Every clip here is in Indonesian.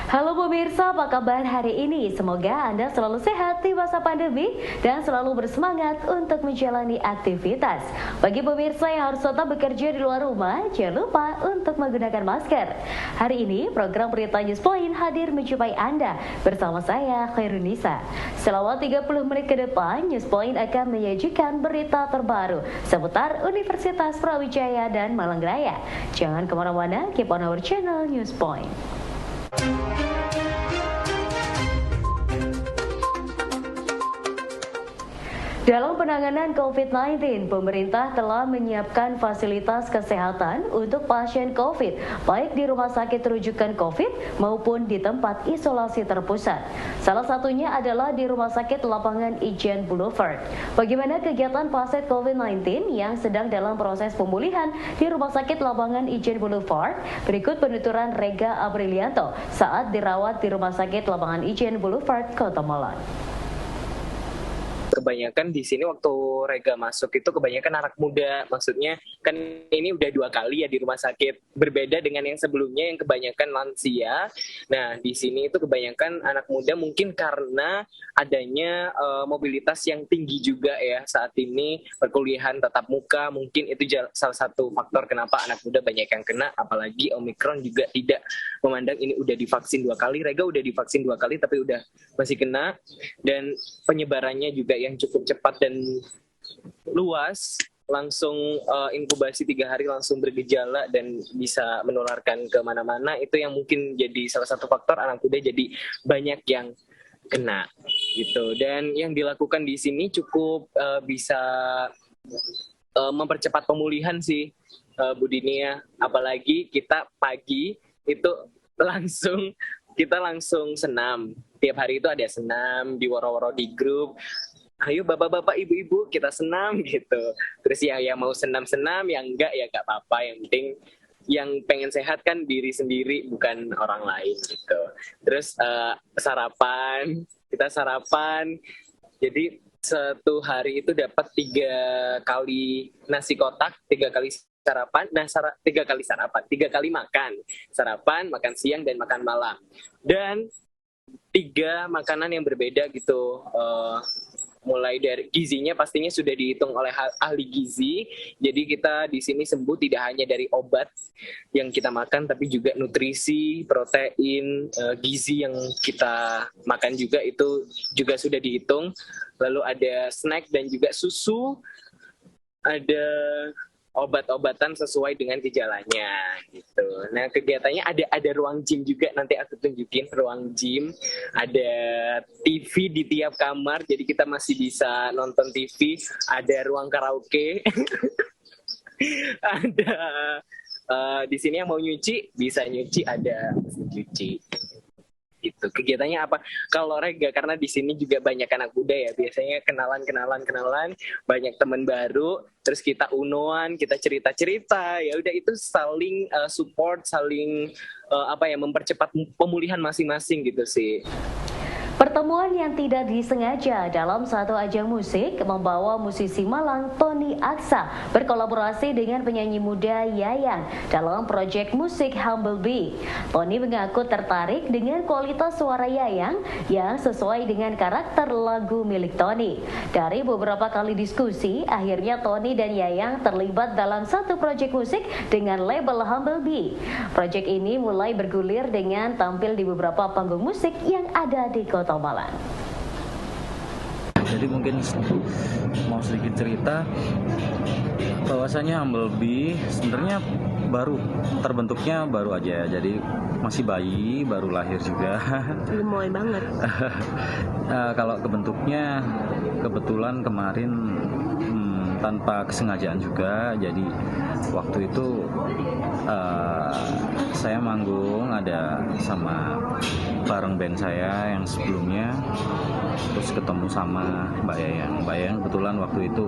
Halo pemirsa, apa kabar hari ini? Semoga Anda selalu sehat di masa pandemi dan selalu bersemangat untuk menjalani aktivitas. Bagi pemirsa yang harus tetap bekerja di luar rumah, jangan lupa untuk menggunakan masker. Hari ini program Berita News Point hadir menjumpai Anda bersama saya Khairunisa. Selama 30 menit ke depan, News Point akan menyajikan berita terbaru seputar Universitas Brawijaya dan Malang Raya. Jangan kemana-mana, keep on our channel News Point. Dalam penanganan COVID-19, pemerintah telah menyiapkan fasilitas kesehatan untuk pasien COVID, baik di rumah sakit rujukan COVID maupun di tempat isolasi terpusat. Salah satunya adalah di Rumah Sakit Lapangan Ijen Boulevard. Bagaimana kegiatan pasien COVID-19 yang sedang dalam proses pemulihan di Rumah Sakit Lapangan Ijen Boulevard? Berikut penuturan Rega Aprilianto saat dirawat di Rumah Sakit Lapangan Ijen Boulevard, Kota Malang. Kebanyakan di sini waktu Rega masuk itu kebanyakan anak muda, maksudnya kan ini udah 2 kali ya di rumah sakit, berbeda dengan yang sebelumnya yang kebanyakan lansia. Nah di sini itu kebanyakan anak muda mungkin karena adanya mobilitas yang tinggi juga ya saat ini, perkuliahan tatap muka, mungkin itu salah satu faktor kenapa anak muda banyak yang kena, apalagi Omicron juga tidak memandang ini udah divaksin 2 kali, Rega udah divaksin 2 kali tapi udah masih kena, dan penyebarannya juga yang cukup cepat dan luas, langsung inkubasi 3 hari langsung bergejala dan bisa menularkan ke mana-mana. Itu yang mungkin jadi salah satu faktor anak muda jadi banyak yang kena gitu. Dan yang dilakukan di sini cukup bisa mempercepat pemulihan sih, Bu Dinia. Apalagi kita pagi itu kita langsung senam. Tiap hari itu ada senam, di woro-woro di grup. Ayo bapak-bapak, ibu-ibu, kita senam gitu. Terus yang mau senam-senam, yang enggak ya enggak apa-apa. Yang penting yang pengen sehat kan diri sendiri, bukan orang lain gitu. Terus kita sarapan. Jadi satu hari itu dapat 3 kali nasi kotak, 3 kali sarapan, 3 kali makan. Sarapan, makan siang, dan makan malam. Dan 3 makanan yang berbeda gitu. Mulai dari gizinya pastinya sudah dihitung oleh ahli gizi. Jadi kita di sini sembuh tidak hanya dari obat yang kita makan, tapi juga nutrisi, protein, gizi yang kita makan juga itu juga sudah dihitung. Lalu ada snack dan juga susu, ada obat-obatan sesuai dengan gejalanya gitu. Nah kegiatannya ada ruang gym juga, nanti aku tunjukin ruang gym. Ada TV di tiap kamar, jadi kita masih bisa nonton TV. Ada ruang karaoke. Ada di sini yang mau nyuci bisa nyuci, ada mesin cuci. Gitu. Kegiatannya apa? Kalau Rega karena di sini juga banyak anak muda ya, biasanya kenalan, banyak teman baru, terus kita unoan, kita cerita-cerita, ya udah itu saling support, saling mempercepat pemulihan masing-masing gitu sih. Pertemuan yang tidak disengaja dalam satu ajang musik membawa musisi Malang Tony Aksa berkolaborasi dengan penyanyi muda Yayang dalam proyek musik Humble Bee. Tony mengaku tertarik dengan kualitas suara Yayang yang sesuai dengan karakter lagu milik Tony. Dari beberapa kali diskusi, akhirnya Tony dan Yayang terlibat dalam satu proyek musik dengan label Humble Bee. Proyek ini mulai bergulir dengan tampil di beberapa panggung musik yang ada di Kota Malang. Jadi mungkin mau sedikit cerita bahwasanya Humble Bee sebenarnya terbentuknya baru aja, jadi masih bayi, baru lahir juga. Gemoy banget. Kalau kebentuknya kebetulan kemarin tanpa kesengajaan juga, jadi waktu itu saya manggung ada sama bareng band saya yang sebelumnya, terus ketemu sama Mbak Yayang kebetulan waktu itu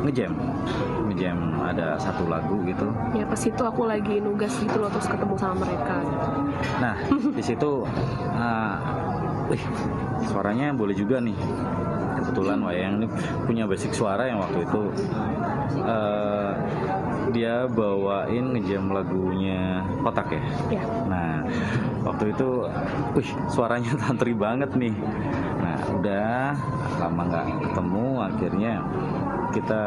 ngejam ada satu lagu gitu ya, pas itu aku lagi nugas gitu loh, terus ketemu sama mereka gitu. Nah di situ wih suaranya boleh juga nih. Kebetulan Wayang ini punya basic suara yang waktu itu dia bawain ngejam lagunya Kotak ya. Ya. Nah waktu itu, wih suaranya tantri banget nih. Nah udah lama nggak ketemu, akhirnya kita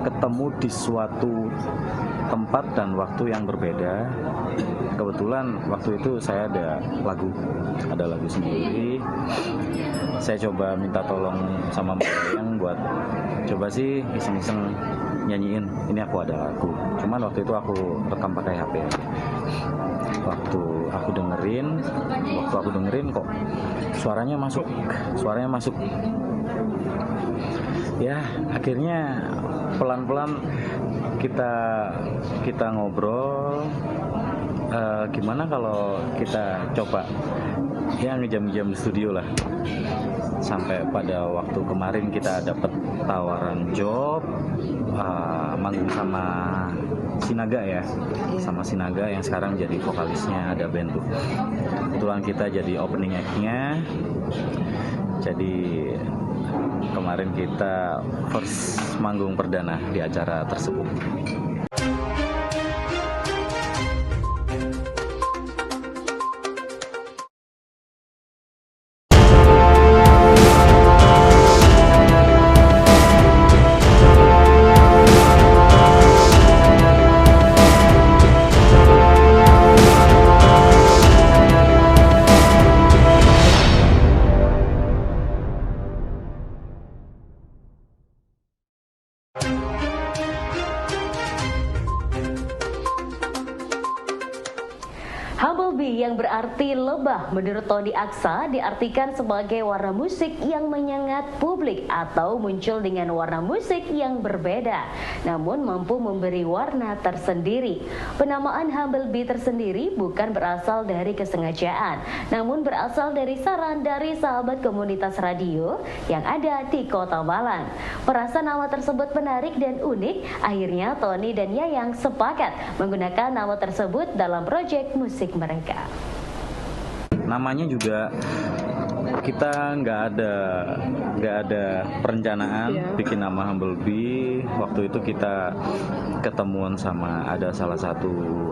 ketemu di suatu tempat dan waktu yang berbeda. Kebetulan waktu itu saya ada lagu sendiri. Saya coba minta tolong sama Mbak Yang buat coba sih iseng-iseng nyanyiin, ini aku ada lagu. Cuman waktu itu aku rekam pakai HP. Waktu aku dengerin kok suaranya masuk. Ya akhirnya pelan-pelan kita ngobrol, gimana kalau kita coba ya ngejam-jam di studio lah. Sampai pada waktu kemarin kita dapat tawaran job manggung sama Sinaga ya, sama Sinaga yang sekarang jadi vokalisnya Ada Band tuh. Kebetulan kita jadi opening act-nya. Jadi kemarin kita first manggung perdana di acara tersebut. Humblebee yang berarti lebah menurut Tony Aksa diartikan sebagai warna musik yang menyengat publik atau muncul dengan warna musik yang berbeda, namun mampu memberi warna tersendiri. Penamaan Humblebee tersendiri bukan berasal dari kesengajaan, namun berasal dari saran dari sahabat komunitas radio yang ada di Kota Malang. Merasa nama tersebut menarik dan unik, akhirnya Tony dan Yayang sepakat menggunakan nama tersebut dalam proyek musik mereka. Namanya juga kita nggak ada perencanaan bikin nama Humblebee. Waktu itu kita ketemuan sama ada salah satu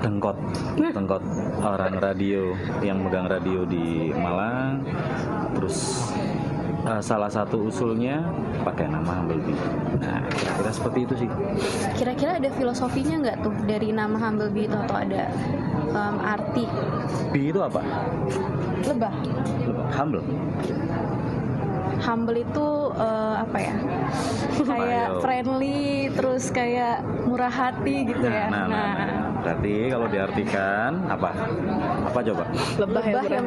tengkot orang radio yang megang radio di Malang. Terus salah satu usulnya pakai nama Humblebee. Nah, kira-kira seperti itu sih. Kira-kira ada filosofinya nggak tuh dari nama Humblebee itu, atau ada arti? Bee itu apa? Lebah. Humble. Humble itu apa ya? Kayak Ayo. friendly, terus kayak murah hati gitu ya. Nah. Berarti kalau diartikan apa? Apa coba? Lebah yang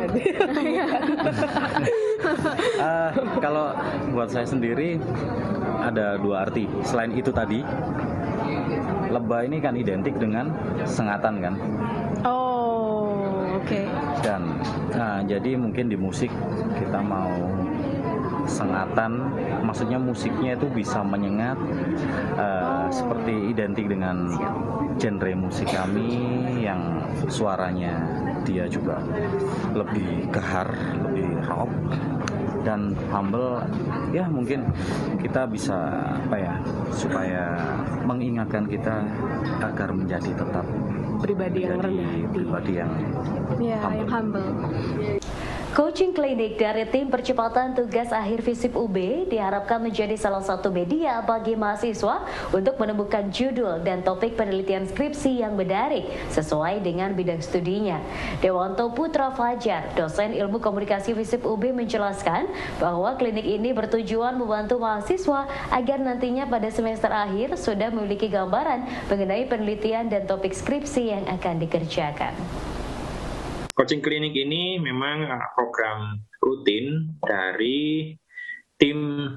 Kalau buat saya sendiri ada dua arti. Selain itu tadi, lebah ini kan identik dengan sengatan kan. Oh, oke. Dan jadi mungkin di musik kita mau sengatan, maksudnya musiknya itu bisa menyengat, seperti identik dengan genre musik kami yang suaranya dia juga lebih gahar, lebih rock dan humble. Ya mungkin kita bisa supaya mengingatkan kita agar menjadi tetap pribadi yang rendah hati. Pribadi yang Yang humble. Coaching klinik dari tim percepatan tugas akhir FISIP UB diharapkan menjadi salah satu media bagi mahasiswa untuk menemukan judul dan topik penelitian skripsi yang menarik sesuai dengan bidang studinya. Dewanto Putra Fajar, dosen ilmu komunikasi FISIP UB menjelaskan bahwa klinik ini bertujuan membantu mahasiswa agar nantinya pada semester akhir sudah memiliki gambaran mengenai penelitian dan topik skripsi yang akan dikerjakan. Coaching klinik ini memang program rutin dari tim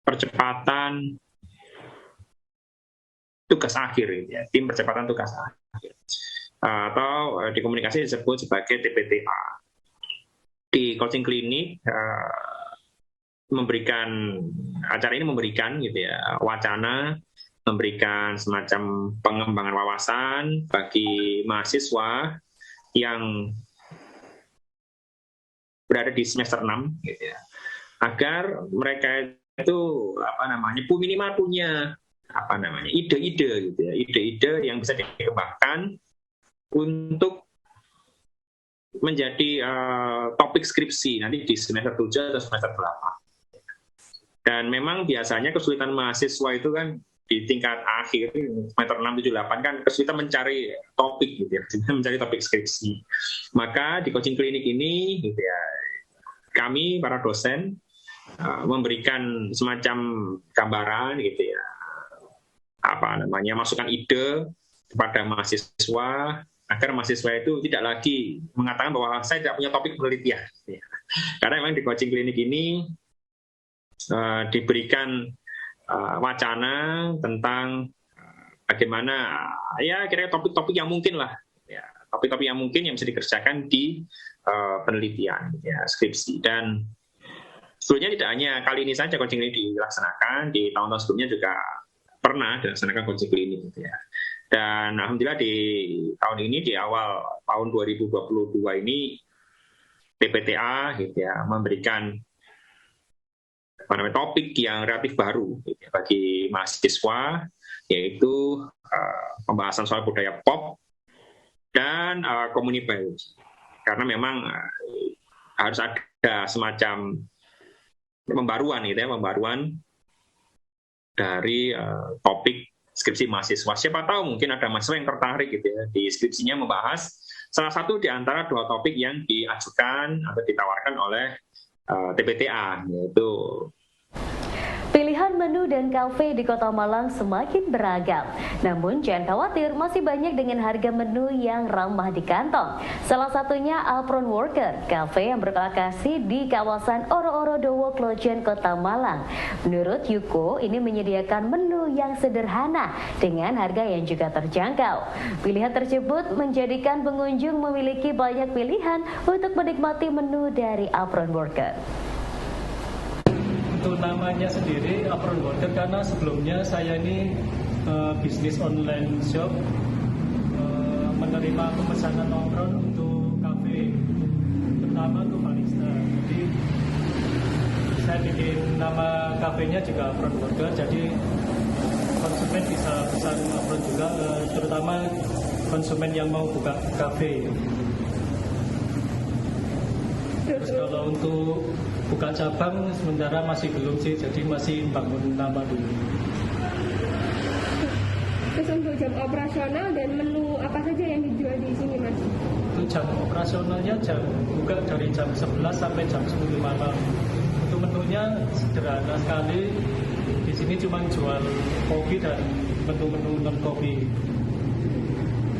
percepatan tugas akhir, ya. Tim percepatan tugas akhir, atau di komunikasi disebut sebagai TPTA. Di coaching klinik acara ini memberikan gitu ya wacana memberikan semacam pengembangan wawasan bagi mahasiswa yang berada di semester 6 gitu ya, agar mereka itu minimal punya ide-ide gitu ya, ide-ide yang bisa dikembangkan untuk menjadi topik skripsi nanti di semester 7 atau semester 8. Dan memang biasanya kesulitan mahasiswa itu kan di tingkat akhir semester 6, 7, 8 kan kesulitan mencari topik gitu ya, mencari topik skripsi. Maka di coaching klinik ini gitu ya, kami para dosen memberikan semacam gambaran gitu ya, masukan ide kepada mahasiswa agar mahasiswa itu tidak lagi mengatakan bahwa saya tidak punya topik penelitian. Ya. Karena memang di coaching klinik ini diberikan wacana tentang bagaimana ya kira-kira topik-topik yang mungkin lah, ya, topik-topik yang mungkin yang bisa dikerjakan di penelitian, ya, skripsi. Dan sebetulnya tidak hanya kali ini saja coaching klinik dilaksanakan, di tahun-tahun sebelumnya juga pernah dilaksanakan coaching klinik, gitu ya. Dan alhamdulillah di tahun ini, di awal tahun 2022 ini, PPTA gitu ya, memberikan topik yang relatif baru gitu ya, bagi mahasiswa, yaitu pembahasan soal budaya pop dan community biology. Karena memang harus ada semacam pembaruan gitu ya, pembaruan dari topik skripsi mahasiswa. Siapa tahu mungkin ada mahasiswa yang tertarik gitu ya, di skripsinya membahas salah satu di antara dua topik yang diajukan atau ditawarkan oleh TPTA, yaitu Pilihan menu dan kafe di Kota Malang semakin beragam. Namun jangan khawatir, masih banyak dengan harga menu yang ramah di kantong. Salah satunya Apron Worker, kafe yang berlokasi di kawasan Oro-Oro Dowo Klojen, Kota Malang. Menurut Yuko, ini menyediakan menu yang sederhana dengan harga yang juga terjangkau. Pilihan tersebut menjadikan pengunjung memiliki banyak pilihan untuk menikmati menu dari Apron Worker. Untuk namanya sendiri Apron Worker karena sebelumnya saya ini bisnis online shop, menerima pemesanan apron untuk kafe, pertama untuk barista. Jadi saya bikin nama kafenya juga Apron Worker, jadi konsumen bisa pesan apron juga, terutama konsumen yang mau buka kafe. Terus kalau untuk buka cabang sementara masih belum sih, jadi masih bangun nama dulu. Terus untuk jam operasional dan menu apa saja yang dijual di sini, Mas? Untuk jam operasionalnya buka dari jam 11 sampai jam 10 malam. Untuk menunya sederhana sekali. Di sini cuma jual kopi dan menu-menu non kopi.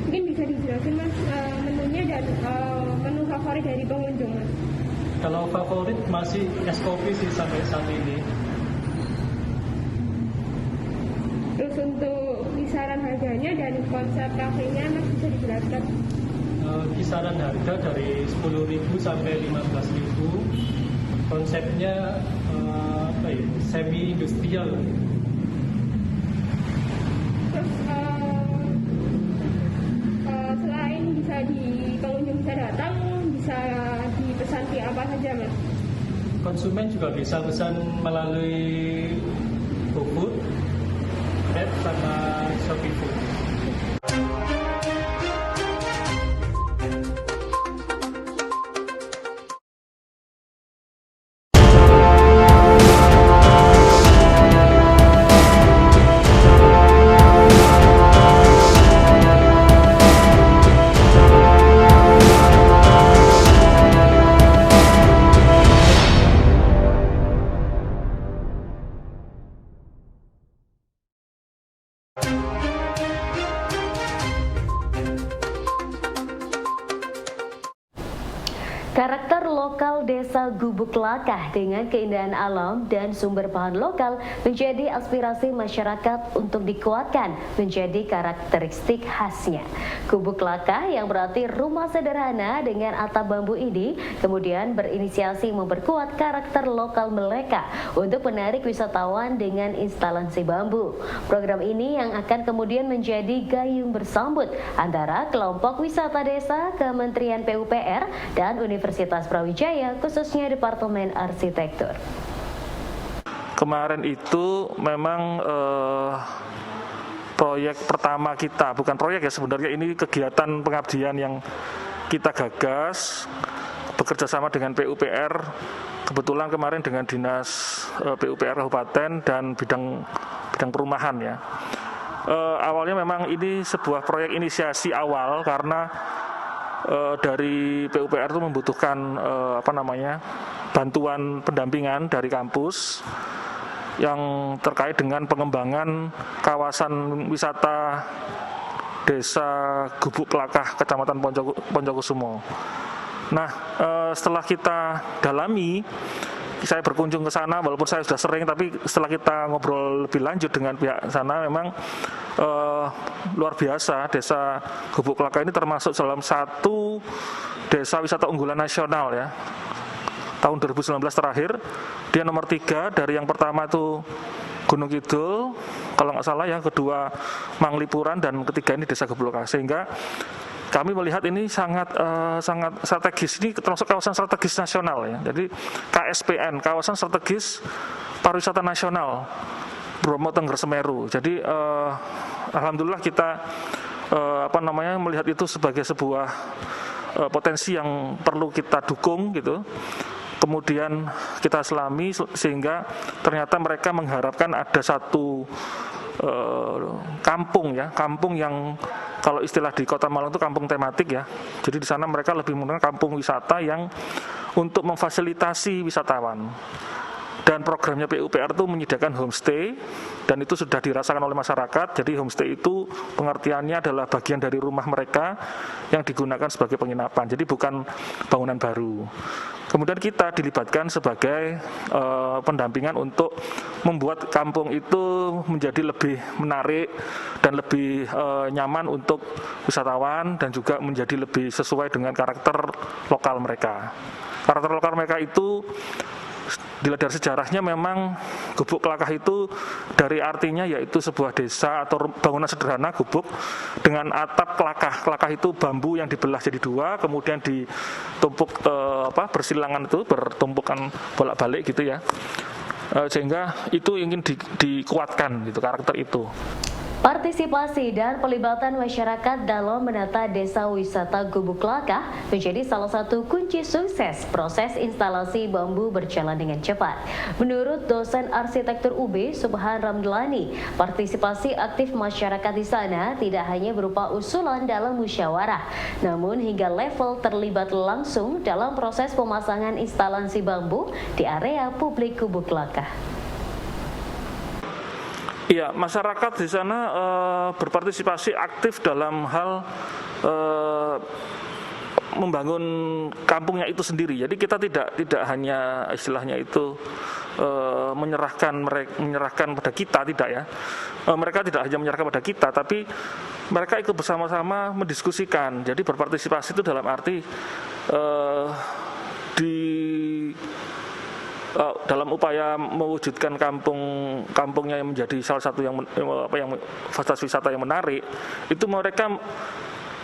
Mungkin bisa dijelasin, Mas, menunya dan menu favorit dari pengunjung, Mas? Kalau favorit masih es kopi sih sampai saat ini. Terus untuk kisaran harganya dan konsep kafenya, Mas, bisa dijelaskan? Kisaran harga dari 10.000 sampai 15.000. Konsepnya semi industrial. Terus selain bisa pengunjung bisa datang, bisa dipesan di apa saja, Mas? Konsumen juga bisa pesan melalui GoFood, Grab, sama Shopee Food. Desa Gubuk Lakah dengan keindahan alam dan sumber bahan lokal menjadi aspirasi masyarakat untuk dikuatkan menjadi karakteristik khasnya. Gubuk Lakah yang berarti rumah sederhana dengan atap bambu ini kemudian berinisiasi memperkuat karakter lokal mereka untuk menarik wisatawan dengan instalasi bambu. Program ini yang akan kemudian menjadi gayung bersambut antara kelompok wisata desa, Kementerian PUPR, dan Universitas Brawijaya, khususnya Departemen Arsitektur. Kemarin itu memang proyek pertama kita, bukan proyek ya sebenarnya, ini kegiatan pengabdian yang kita gagas bekerja sama dengan PUPR, kebetulan kemarin dengan Dinas PUPR Kabupaten dan bidang perumahan ya. Awalnya memang ini sebuah proyek inisiasi awal karena dari PUPR itu membutuhkan bantuan pendampingan dari kampus yang terkait dengan pengembangan kawasan wisata Desa Gubuk Lakah, Kecamatan Poncokusumo. Nah, setelah kita dalami, saya berkunjung ke sana, walaupun saya sudah sering, tapi setelah kita ngobrol lebih lanjut dengan pihak sana, memang luar biasa. Desa Gubuk Lakah ini termasuk dalam satu desa wisata unggulan nasional ya. Tahun 2019 terakhir, dia nomor 3 dari yang pertama itu Gunung Kidul, kalau nggak salah ya, kedua Manglipuran, dan ketiga ini Desa Gubuk Lakah. Sehingga kami melihat ini sangat strategis, ini termasuk kawasan strategis nasional ya. Jadi KSPN, kawasan strategis pariwisata nasional Bromo Tengger Semeru. Jadi alhamdulillah kita melihat itu sebagai sebuah potensi yang perlu kita dukung gitu. Kemudian kita selami sehingga ternyata mereka mengharapkan ada satu kampung yang kalau istilah di Kota Malang itu kampung tematik ya. Jadi di sana mereka lebih menggunakan kampung wisata yang untuk memfasilitasi wisatawan. Dan programnya PUPR itu menyediakan homestay, dan itu sudah dirasakan oleh masyarakat. Jadi homestay itu pengertiannya adalah bagian dari rumah mereka yang digunakan sebagai penginapan. Jadi bukan bangunan baru. Kemudian kita dilibatkan sebagai pendampingan untuk membuat kampung itu menjadi lebih menarik dan lebih nyaman untuk wisatawan, dan juga menjadi lebih sesuai dengan karakter lokal mereka. Karakter lokal mereka itu dilihat dari sejarahnya, memang Gubuk Lakah itu dari artinya yaitu sebuah desa atau bangunan sederhana gubuk dengan atap kelakah. Kelakah itu bambu yang dibelah jadi 2, kemudian ditumpuk bersilangan itu, bertumpukan bolak-balik gitu ya. Sehingga itu ingin dikuatkan gitu karakter itu. Partisipasi dan pelibatan masyarakat dalam menata desa wisata Gubuk Lakah menjadi salah satu kunci sukses proses instalasi bambu berjalan dengan cepat. Menurut dosen arsitektur UB Subhan Ramdlani, partisipasi aktif masyarakat di sana tidak hanya berupa usulan dalam musyawarah, namun hingga level terlibat langsung dalam proses pemasangan instalasi bambu di area publik Gubuk Lakah. Iya, masyarakat di sana berpartisipasi aktif dalam hal membangun kampungnya itu sendiri. Jadi kita tidak hanya istilahnya itu menyerahkan pada kita, tidak ya. Mereka tidak hanya menyerahkan pada kita, tapi mereka ikut bersama-sama mendiskusikan. Jadi berpartisipasi itu dalam arti dalam upaya mewujudkan kampungnya yang menjadi salah satu yang fasilitas wisata yang menarik, itu mereka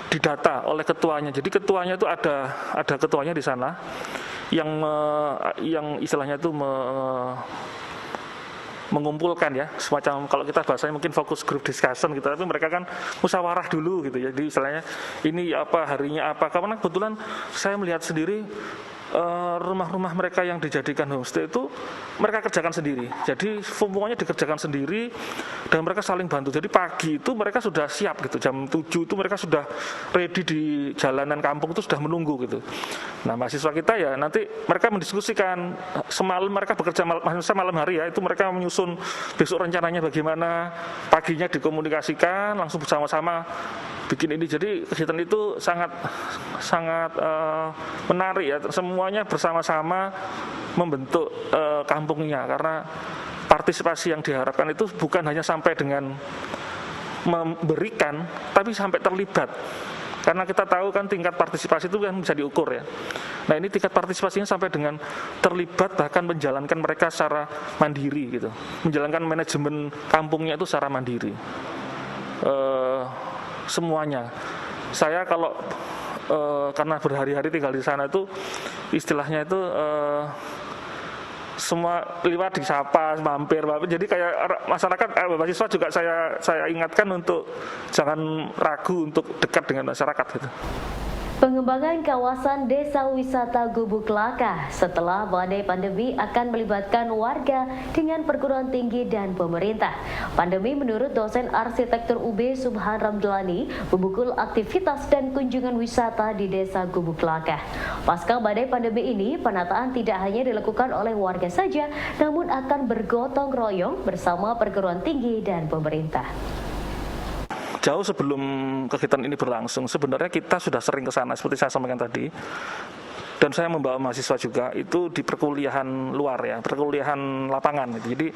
didata oleh ketuanya. Jadi ketuanya itu ada ketuanya di sana yang istilahnya itu mengumpulkan ya, semacam kalau kita bahasanya mungkin focus group discussion gitu, tapi mereka kan musyawarah dulu gitu. Jadi istilahnya ini apa, harinya apa. Karena kebetulan saya melihat sendiri rumah-rumah mereka yang dijadikan homestay itu mereka kerjakan sendiri. Jadi semuanya dikerjakan sendiri dan mereka saling bantu. Jadi pagi itu mereka sudah siap gitu, jam 7 itu mereka sudah ready di jalanan kampung itu sudah menunggu gitu. Nah, mahasiswa kita ya nanti mereka mendiskusikan, semalam mereka bekerja malam hari ya, itu mereka menyusun besok rencananya bagaimana, paginya dikomunikasikan langsung bersama-sama bikin ini. Jadi kegiatan itu sangat menarik ya, semuanya bersama-sama membentuk kampungnya, karena partisipasi yang diharapkan itu bukan hanya sampai dengan memberikan, tapi sampai terlibat. Karena kita tahu kan tingkat partisipasi itu kan bisa diukur ya. Nah ini tingkat partisipasinya sampai dengan terlibat, bahkan menjalankan mereka secara mandiri gitu, menjalankan manajemen kampungnya itu secara mandiri. Semuanya. Saya kalau karena berhari-hari tinggal di sana itu istilahnya itu semua lewat disapa, mampir. Jadi kayak masyarakat, mahasiswa juga saya ingatkan untuk jangan ragu untuk dekat dengan masyarakat gitu. Pengembangan kawasan desa wisata Gubuk Klakah setelah badai pandemi akan melibatkan warga dengan perguruan tinggi dan pemerintah. Pandemi menurut dosen arsitektur UB Subhan Ramdlani memukul aktivitas dan kunjungan wisata di desa Gubuk Klakah. Pasca badai pandemi ini, penataan tidak hanya dilakukan oleh warga saja, namun akan bergotong royong bersama perguruan tinggi dan pemerintah. Jauh sebelum kegiatan ini berlangsung, sebenarnya kita sudah sering ke sana seperti saya sampaikan tadi. Dan saya membawa mahasiswa juga itu di perkuliahan luar ya, perkuliahan lapangan. Jadi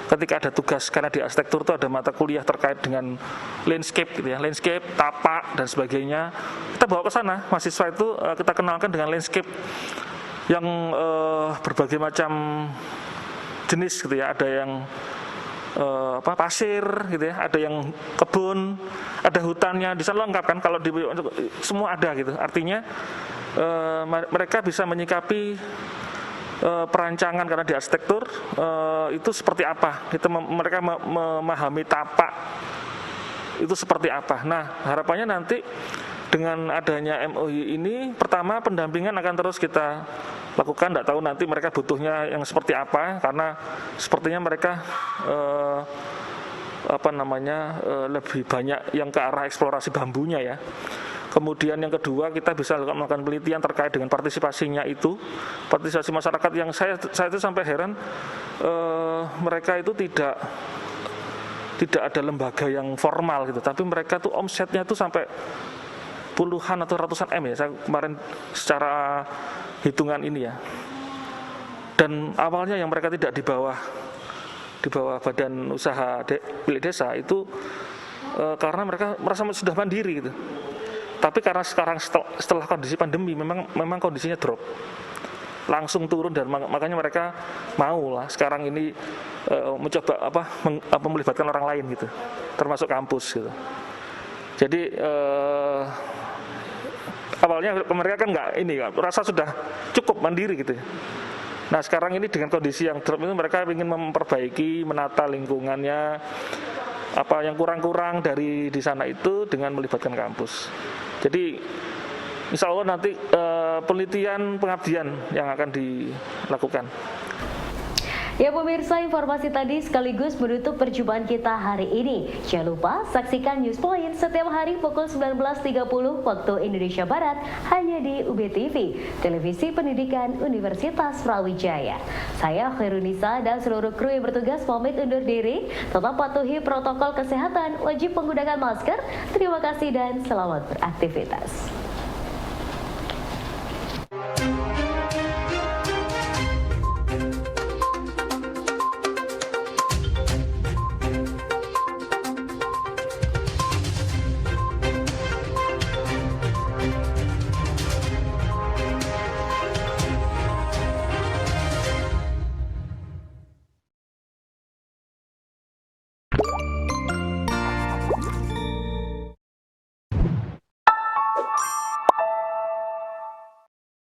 ketika ada tugas, karena di arsitektur itu ada mata kuliah terkait dengan landscape gitu ya, landscape, tapak dan sebagainya. Kita bawa ke sana mahasiswa itu, kita kenalkan dengan landscape yang berbagai macam jenis gitu ya, ada yang pasir gitu ya, ada yang kebun, ada hutannya, di sana lengkap kan, kalau di semua ada gitu. Artinya mereka bisa menyikapi perancangan, karena di arsitektur itu seperti apa, itu mereka memahami tapak itu seperti apa. Nah harapannya nanti dengan adanya MOU ini, pertama pendampingan akan terus kita lakukan. Tidak tahu nanti mereka butuhnya yang seperti apa, karena sepertinya mereka lebih banyak yang ke arah eksplorasi bambunya ya. Kemudian yang kedua, kita bisa melakukan penelitian terkait dengan partisipasinya itu, partisipasi masyarakat yang saya itu sampai heran, mereka itu tidak ada lembaga yang formal gitu, tapi mereka tuh omsetnya tuh sampai puluhan atau ratusan M ya, saya kemarin secara hitungan ini ya. Dan awalnya yang mereka tidak di bawah badan usaha milik desa itu karena mereka merasa sudah mandiri gitu. Tapi karena sekarang setelah kondisi pandemi memang kondisinya drop, langsung turun, dan makanya mereka mau lah sekarang ini mencoba melibatkan orang lain gitu, termasuk kampus gitu. Jadi awalnya mereka kan rasa sudah cukup mandiri gitu. Nah sekarang ini dengan kondisi yang drop itu, mereka ingin memperbaiki, menata lingkungannya, apa yang kurang-kurang dari di sana itu dengan melibatkan kampus. Jadi insya Allah nanti penelitian pengabdian yang akan dilakukan. Ya pemirsa, informasi tadi sekaligus menutup perjumpaan kita hari ini. Jangan lupa saksikan News Point setiap hari pukul 19.30 waktu Indonesia Barat hanya di UB TV, Televisi Pendidikan Universitas Brawijaya. Saya Khairunisa dan seluruh kru yang bertugas pamit undur diri. Tetap patuhi protokol kesehatan, wajib menggunakan masker. Terima kasih dan selamat beraktivitas.